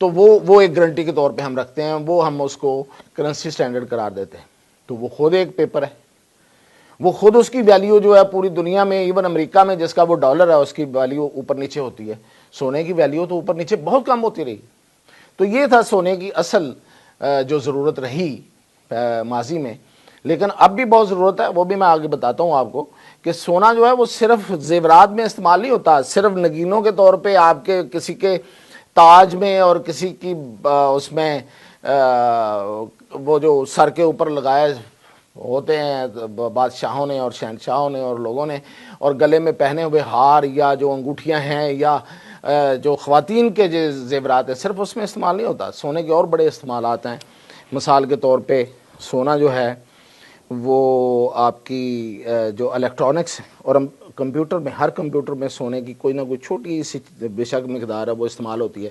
تو وہ ایک گارنٹی کے طور پہ ہم رکھتے ہیں، وہ ہم اس کو کرنسی سٹینڈرڈ قرار دیتے ہیں. تو وہ خود ایک پیپر ہے، وہ خود اس کی ویلیو جو ہے پوری دنیا میں، ایون امریکہ میں جس کا وہ ڈالر ہے اس کی ویلیو اوپر نیچے ہوتی ہے، سونے کی ویلیو تو اوپر نیچے بہت کم ہوتی رہی. تو یہ تھا سونے کی اصل جو ضرورت رہی ماضی میں، لیکن اب بھی بہت ضرورت ہے، وہ بھی میں آگے بتاتا ہوں آپ کو کہ سونا جو ہے وہ صرف زیورات میں استعمال نہیں ہوتا، صرف نگینوں کے طور پہ آپ کے کسی کے تاج میں اور کسی کی اس میں وہ جو سر کے اوپر لگائے ہوتے ہیں بادشاہوں نے اور شہنشاہوں نے اور لوگوں نے، اور گلے میں پہنے ہوئے ہار یا جو انگوٹھیاں ہیں یا جو خواتین کے جو زیورات ہیں، صرف اس میں استعمال نہیں ہوتا. سونے کے اور بڑے استعمالات ہیں. مثال کے طور پہ سونا جو ہے وہ آپ کی جو الیکٹرانکس اور کمپیوٹر میں، ہر کمپیوٹر میں سونے کی کوئی نہ کوئی چھوٹی سی بے شک مقدار ہے وہ استعمال ہوتی ہے.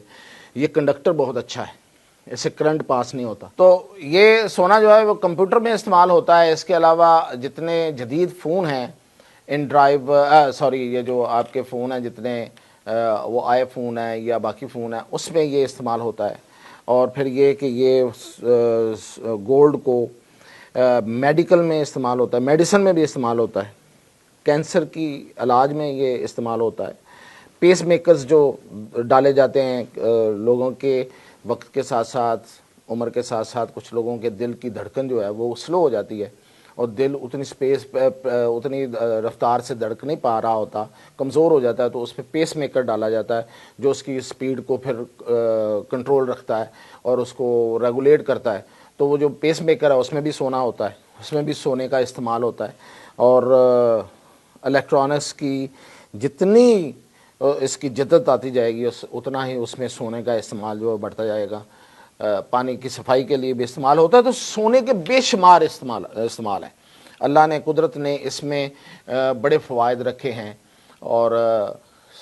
یہ کنڈکٹر بہت اچھا ہے، اس سے کرنٹ پاس نہیں ہوتا. تو یہ سونا جو ہے وہ کمپیوٹر میں استعمال ہوتا ہے. اس کے علاوہ جتنے جدید فون ہیں ان ڈرائیو یہ جو آپ کے فون ہیں جتنے وہ آئی فون ہیں یا باقی فون ہیں اس میں یہ استعمال ہوتا ہے. اور پھر یہ کہ یہ گولڈ کو میڈیکل میں استعمال ہوتا ہے، میڈیسن میں بھی استعمال ہوتا ہے، کینسر کی علاج میں یہ استعمال ہوتا ہے. پیس میکرز جو ڈالے جاتے ہیں لوگوں کے وقت کے ساتھ ساتھ، عمر کے ساتھ ساتھ، کچھ لوگوں کے دل کی دھڑکن جو ہے وہ سلو ہو جاتی ہے اور دل اتنی رفتار سے دھڑک نہیں پا رہا ہوتا، کمزور ہو جاتا ہے، تو اس پہ پیس میکر ڈالا جاتا ہے جو اس کی سپیڈ کو پھر کنٹرول رکھتا ہے اور اس کو ریگولیٹ کرتا ہے. تو وہ جو پیس میکر ہے اس میں بھی سونا ہوتا ہے، اس میں بھی سونے کا استعمال ہوتا ہے. اور الیکٹرانکس کی جتنی اس کی جدت آتی جائے گی اتنا ہی اس میں سونے کا استعمال جو بڑھتا جائے گا. پانی کی صفائی کے لیے بھی استعمال ہوتا ہے. تو سونے کے بے شمار استعمال ہیں. اللہ نے، قدرت نے اس میں بڑے فوائد رکھے ہیں. اور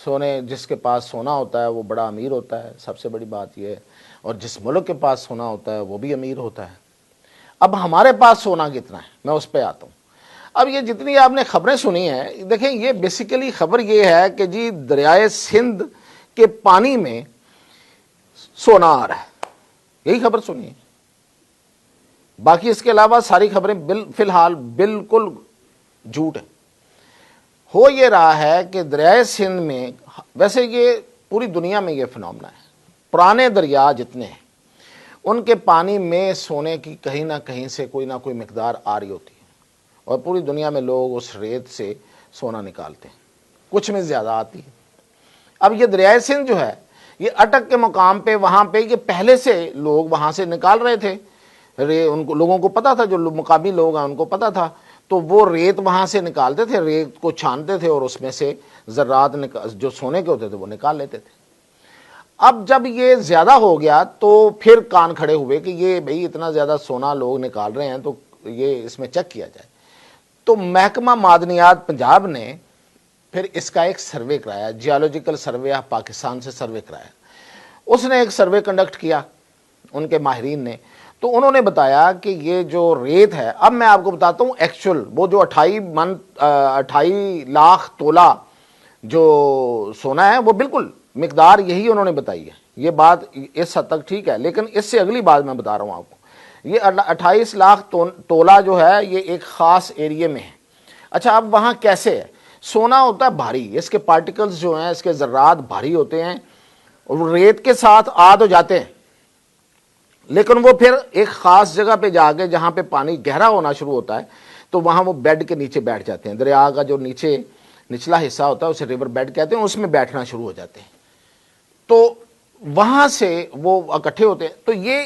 سونے، جس کے پاس سونا ہوتا ہے وہ بڑا امیر ہوتا ہے، سب سے بڑی بات یہ ہے. اور جس ملک کے پاس سونا ہوتا ہے وہ بھی امیر ہوتا ہے. اب ہمارے پاس سونا کتنا ہے میں اس پہ آتا ہوں. اب یہ جتنی آپ نے خبریں سنی ہیں، دیکھیں یہ بیسیکلی خبر یہ ہے کہ جی دریائے سندھ کے پانی میں سونا آ رہا ہے، یہی خبر سنی ہے. باقی اس کے علاوہ ساری خبریں فی الحال بالکل جھوٹ ہے. ہو یہ رہا ہے کہ دریائے سندھ میں، ویسے یہ پوری دنیا میں یہ فنامنا ہے، پرانے دریا جتنے ہیں ان کے پانی میں سونے کی کہیں نہ کہیں سے کوئی نہ کوئی مقدار آ رہی ہوتی ہے، اور پوری دنیا میں لوگ اس ریت سے سونا نکالتے ہیں، کچھ میں زیادہ آتی ہے. اب یہ دریائے سندھ جو ہے یہ اٹک کے مقام پہ، وہاں پہ یہ پہلے سے لوگ وہاں سے نکال رہے تھے. ان کو لوگوں کو پتا تھا، جو مقامی لوگ ہیں ان کو پتا تھا، تو وہ ریت وہاں سے نکالتے تھے، ریت کو چھانتے تھے اور اس میں سے ذرات جو سونے کے ہوتے تھے وہ نکال لیتے تھے. اب جب یہ زیادہ ہو گیا تو پھر کان کھڑے ہوئے کہ یہ بھئی اتنا زیادہ سونا لوگ نکال رہے ہیں تو یہ اس میں چیک کیا جائے. تو محکمہ معدنیات پنجاب نے پھر اس کا ایک سروے کرایا، جیولوجیکل سروے آف پاکستان سے سروے کرایا. اس نے ایک سروے کنڈکٹ کیا ان کے ماہرین نے. تو انہوں نے بتایا کہ یہ جو ریت ہے، اب میں آپ کو بتاتا ہوں ایکچول، وہ جو 28 لاکھ تولہ جو سونا ہے وہ بالکل مقدار یہی انہوں نے بتائی ہے. یہ بات اس حد تک ٹھیک ہے، لیکن اس سے اگلی بات میں بتا رہا ہوں آپ کو. یہ 28 لاکھ تولہ جو ہے یہ ایک خاص ایریے میں ہے. اچھا اب وہاں کیسے ہے؟ سونا ہوتا ہے بھاری، اس کے پارٹیکلز جو ہیں، اس کے ذرات بھاری ہوتے ہیں اور ریت کے ساتھ آ تو جاتے ہیں، لیکن وہ پھر ایک خاص جگہ پہ جا کے جہاں پہ پانی گہرا ہونا شروع ہوتا ہے تو وہاں وہ بیڈ کے نیچے بیٹھ جاتے ہیں. دریا کا جو نچلا حصہ ہوتا ہے اسے ریور بیڈ کہتے ہیں، اس میں بیٹھنا شروع ہو جاتے ہیں. تو وہاں سے وہ اکٹھے ہوتے ہیں. تو یہ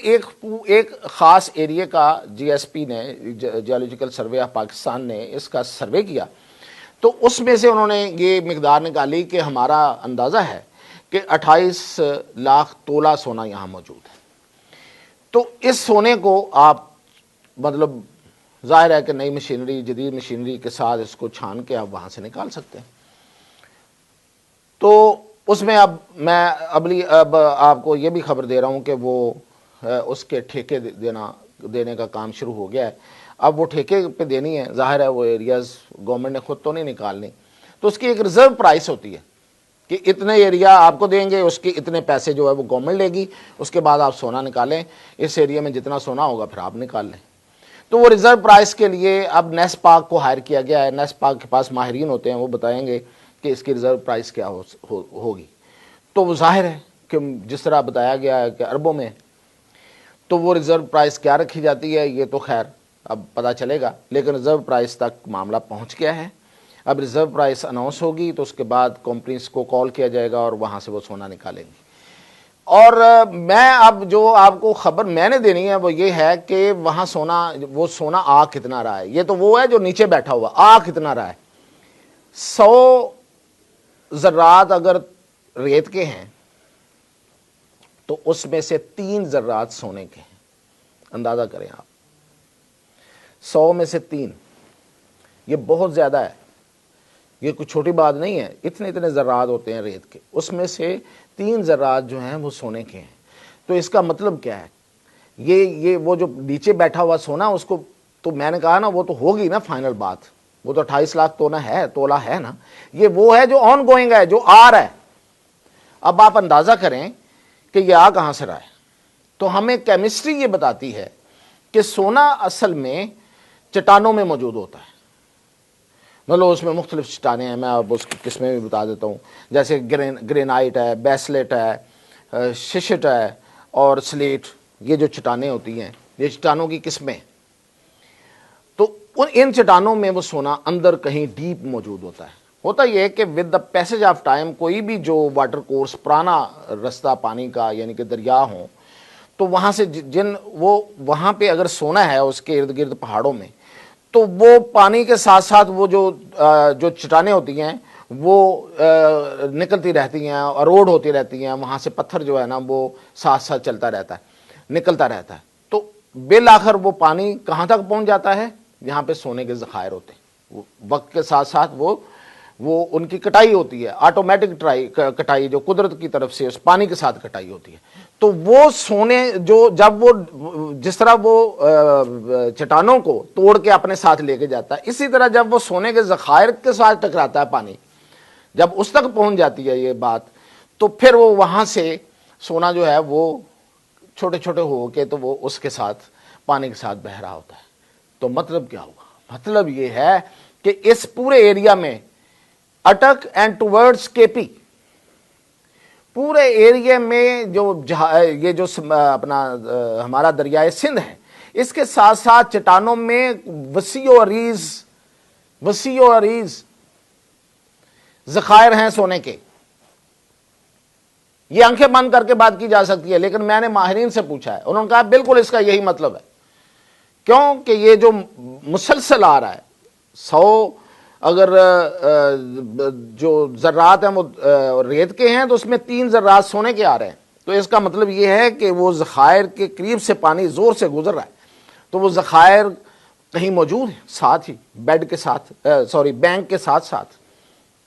ایک خاص ایریے کا جی ایس پی نے، جیولوجیکل سروے آف پاکستان نے اس کا سروے کیا. تو اس میں سے انہوں نے یہ مقدار نکالی کہ ہمارا اندازہ ہے کہ 28 لاکھ تولہ سونا یہاں موجود ہے. تو اس سونے کو آپ مطلب ظاہر ہے کہ نئی مشینری، جدید مشینری کے ساتھ اس کو چھان کے آپ وہاں سے نکال سکتے ہیں. تو اس میں اب میں اب آپ کو یہ بھی خبر دے رہا ہوں کہ وہ اس کے ٹھیکے دینے کا کام شروع ہو گیا ہے. اب وہ ٹھیکے پہ دینی ہے، ظاہر ہے وہ ایریاز گورنمنٹ نے خود تو نہیں نکالنی. تو اس کی ایک ریزرو پرائس ہوتی ہے کہ اتنے ایریا آپ کو دیں گے, اس کے اتنے پیسے جو ہے وہ گورنمنٹ لے گی, اس کے بعد آپ سونا نکالیں, اس ایریا میں جتنا سونا ہوگا پھر آپ نکال لیں. تو وہ ریزرو پرائس کے لیے اب نیس پاک کو ہائر کیا گیا ہے. نیس پاک کے پاس ماہرین ہوتے ہیں, وہ بتائیں گے کہ اس کی ریزرو پرائس کیا ہوگی. تو وہ ظاہر ہے کہ جس طرح بتایا گیا ہے کہ اربوں میں, تو وہ ریزرو پرائس کیا رکھی جاتی ہے یہ تو خیر اب پتہ چلے گا, لیکن ریزرو پرائس تک معاملہ پہنچ گیا ہے. اب ریزرو پرائس اناؤنس ہوگی تو اس کے بعد کمپنیز کو کال کیا جائے گا اور وہاں سے وہ سونا نکالیں گے. اور میں اب جو آپ کو خبر میں نے دینی ہے وہ یہ ہے کہ وہاں وہ سونا آ کتنا رہا ہے. یہ تو وہ ہے جو نیچے بیٹھا ہوا, آ کتنا رہا ہے. 100 ذرات اگر ریت کے ہیں تو اس میں سے 3 ذرات سونے کے ہیں. اندازہ کریں آپ, 100 میں سے 3, یہ بہت زیادہ ہے, یہ کوئی چھوٹی بات نہیں ہے. اتنے ذرات ہوتے ہیں ریت کے, اس میں سے 3 ذرات جو ہیں وہ سونے کے ہیں. تو اس کا مطلب کیا ہے, یہ وہ جو نیچے بیٹھا ہوا سونا, اس کو تو میں نے کہا نا وہ تو ہوگی نا فائنل بات, وہ تو 28 لاکھ تولہ ہے نا. یہ وہ ہے جو آن گوئنگ ہے, جو آ رہا ہے. اب آپ اندازہ کریں کہ یہ آ کہاں سے رہا ہے. تو ہمیں کیمسٹری یہ بتاتی ہے کہ سونا اصل میں چٹانوں میں موجود ہوتا ہے. مطلب اس میں مختلف چٹانیں ہیں, میں اب اس کی قسمیں بھی بتا دیتا ہوں. جیسے گرینائٹ ہے, بیسلیٹ ہے, ششٹ ہے اور سلیٹ. یہ جو چٹانیں ہوتی ہیں یہ چٹانوں کی قسمیں. تو ان چٹانوں میں وہ سونا اندر کہیں ڈیپ موجود ہوتا ہے. ہوتا یہ کہ with the passage of time کوئی بھی جو واٹر کورس پرانا رستہ پانی کا یعنی کہ دریا ہوں, تو وہاں سے وہ وہاں پہ اگر سونا ہے اس کے ارد گرد پہاڑوں میں, تو وہ پانی کے ساتھ ساتھ وہ جو چٹانیں ہوتی ہیں وہ نکلتی رہتی ہیں, اروڈ ہوتی رہتی ہیں. وہاں سے پتھر جو ہے نا وہ ساتھ ساتھ چلتا رہتا ہے, نکلتا رہتا ہے. تو بالآخر وہ پانی کہاں تک پہنچ جاتا ہے, یہاں پہ سونے کے ذخائر ہوتے ہیں. وقت کے ساتھ ساتھ وہ ان کی کٹائی ہوتی ہے, آٹومیٹک کٹائی جو قدرت کی طرف سے اس پانی کے ساتھ کٹائی ہوتی ہے. تو وہ سونے جب وہ جس طرح وہ چٹانوں کو توڑ کے اپنے ساتھ لے کے جاتا ہے, اسی طرح جب وہ سونے کے ذخائر کے ساتھ ٹکراتا ہے پانی, جب اس تک پہنچ جاتی ہے یہ بات, تو پھر وہ وہاں سے سونا جو ہے وہ چھوٹے چھوٹے ہو کے تو وہ اس کے ساتھ پانی کے ساتھ بہہ رہا ہوتا ہے. تو مطلب کیا ہوگا, مطلب یہ ہے کہ اس پورے ایریا میں اٹک اینڈ ٹوورڈز کے پی, پورے ایریا میں یہ جو اپنا ہمارا دریائے سندھ ہے, اس کے ساتھ ساتھ چٹانوں میں وسیع و عریض ذخائر ہیں سونے کے. یہ آنکھیں بند کر کے بات کی جا سکتی ہے, لیکن میں نے ماہرین سے پوچھا ہے, انہوں نے کہا بالکل اس کا یہی مطلب ہے. کیوں کہ یہ جو مسلسل آ رہا ہے, 100 اگر جو ذرات ہیں وہ ریت کے ہیں تو اس میں 3 ذرات سونے کے آ رہے ہیں. تو اس کا مطلب یہ ہے کہ وہ ذخائر کے قریب سے پانی زور سے گزر رہا ہے. تو وہ ذخائر کہیں موجود ہیں ساتھ ہی بینک کے ساتھ ساتھ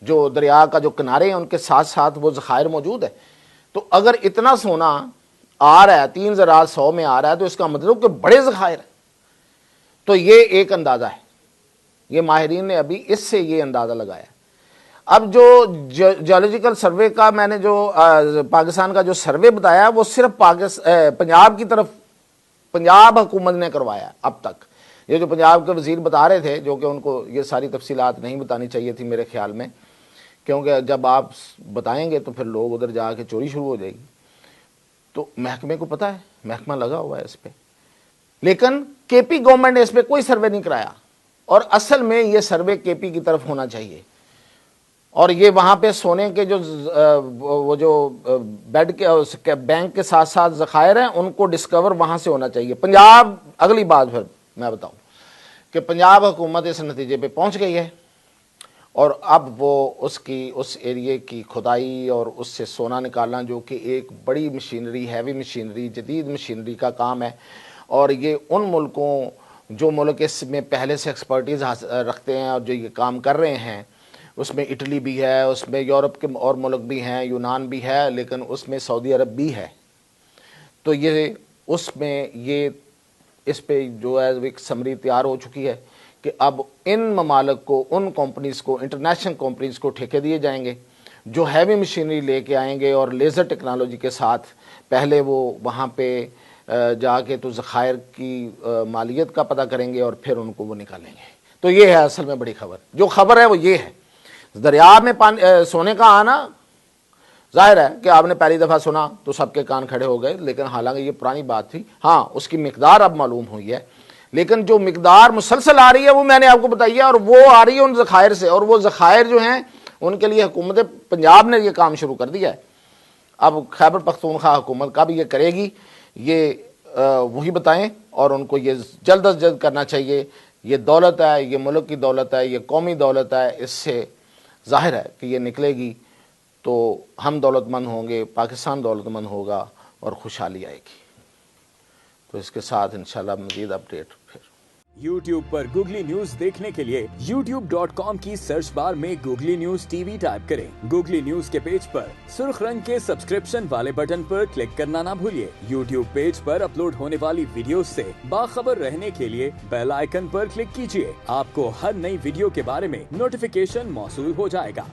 جو دریا کا جو کنارے ہیں ان کے ساتھ ساتھ وہ ذخائر موجود ہے. تو اگر اتنا سونا آ رہا ہے, 3 ذرات 100 میں آ رہا ہے, تو اس کا مطلب کہ بڑے ذخائر ہیں. تو یہ ایک اندازہ ہے, یہ ماہرین نے ابھی اس سے یہ اندازہ لگایا. اب جو جیولوجیکل سروے کا میں نے جو پاکستان کا جو سروے بتایا وہ صرف پنجاب کی طرف پنجاب حکومت نے کروایا اب تک. یہ جو پنجاب کے وزیر بتا رہے تھے, جو کہ ان کو یہ ساری تفصیلات نہیں بتانی چاہیے تھی میرے خیال میں, کیونکہ جب آپ بتائیں گے تو پھر لوگ ادھر جا کے چوری شروع ہو جائے گی. تو محکمے کو پتا ہے, محکمہ لگا ہوا ہے اس پہ, لیکن کے پی گورنمنٹ نے اس پہ کوئی سروے نہیں کرایا. اور اصل میں یہ سروے کے پی کی طرف ہونا چاہیے, اور یہ وہاں پہ سونے کے وہ جو بینک کے ساتھ ساتھ ذخائر ہیں ان کو ڈسکور وہاں سے ہونا چاہیے. پنجاب, اگلی بات پھر میں بتاؤں کہ پنجاب حکومت اس نتیجے پہ پہنچ گئی ہے, اور اب وہ اس ایریے کی کھدائی اور اس سے سونا نکالنا, جو کہ ایک بڑی مشینری, ہیوی مشینری, جدید مشینری کا کام ہے. اور یہ ان ملکوں جو ملک اس میں پہلے سے ایکسپرٹیز رکھتے ہیں اور جو یہ کام کر رہے ہیں, اس میں اٹلی بھی ہے, اس میں یورپ کے اور ملک بھی ہیں, یونان بھی ہے, لیکن اس میں سعودی عرب بھی ہے. تو یہ اس میں یہ اس پہ جو ہے ایک سمری تیار ہو چکی ہے کہ اب ان ممالک کو, ان کمپنیز کو, انٹرنیشنل کمپنیز کو ٹھیکے دیے جائیں گے. جو ہیوی مشینری لے کے آئیں گے اور لیزر ٹیکنالوجی کے ساتھ پہلے وہ وہاں پہ جا کے تو ذخائر کی مالیت کا پتہ کریں گے اور پھر ان کو وہ نکالیں گے. تو یہ ہے اصل میں بڑی خبر. جو خبر ہے وہ یہ ہے, دریا میں سونے کا آنا ظاہر ہے کہ آپ نے پہلی دفعہ سنا تو سب کے کان کھڑے ہو گئے, لیکن حالانکہ یہ پرانی بات تھی. ہاں اس کی مقدار اب معلوم ہوئی ہے, لیکن جو مقدار مسلسل آ رہی ہے وہ میں نے آپ کو بتائی ہے, اور وہ آ رہی ہے ان ذخائر سے, اور وہ ذخائر جو ہیں ان کے لیے حکومت پنجاب نے یہ کام شروع کر دیا ہے. اب خیبر پختونخوا حکومت کب یہ کرے گی یہ وہی بتائیں, اور ان کو یہ جلد از جلد کرنا چاہیے. یہ دولت ہے, یہ ملک کی دولت ہے, یہ قومی دولت ہے, اس سے ظاہر ہے کہ یہ نکلے گی تو ہم دولت مند ہوں گے, پاکستان دولت مند ہوگا اور خوشحالی آئے گی. تو اس کے ساتھ انشاءاللہ مزید اپڈیٹ پھر YouTube پر گوگلی نیوز دیکھنے کے لیے youtube.com کی سرچ بار میں googly news T V type کریں. گوگلی نیوز کے پیج پر سرخ رنگ کے سبسکرپشن والے بٹن پر کلک کرنا نہ بھولیے. YouTube پیج پر اپلوڈ ہونے والی ویڈیوز سے باخبر رہنے کے لیے بیل آئیکن پر کلک کیجیے. آپ کو ہر نئی ویڈیو کے بارے میں نوٹیفیکیشن موصول ہو جائے گا.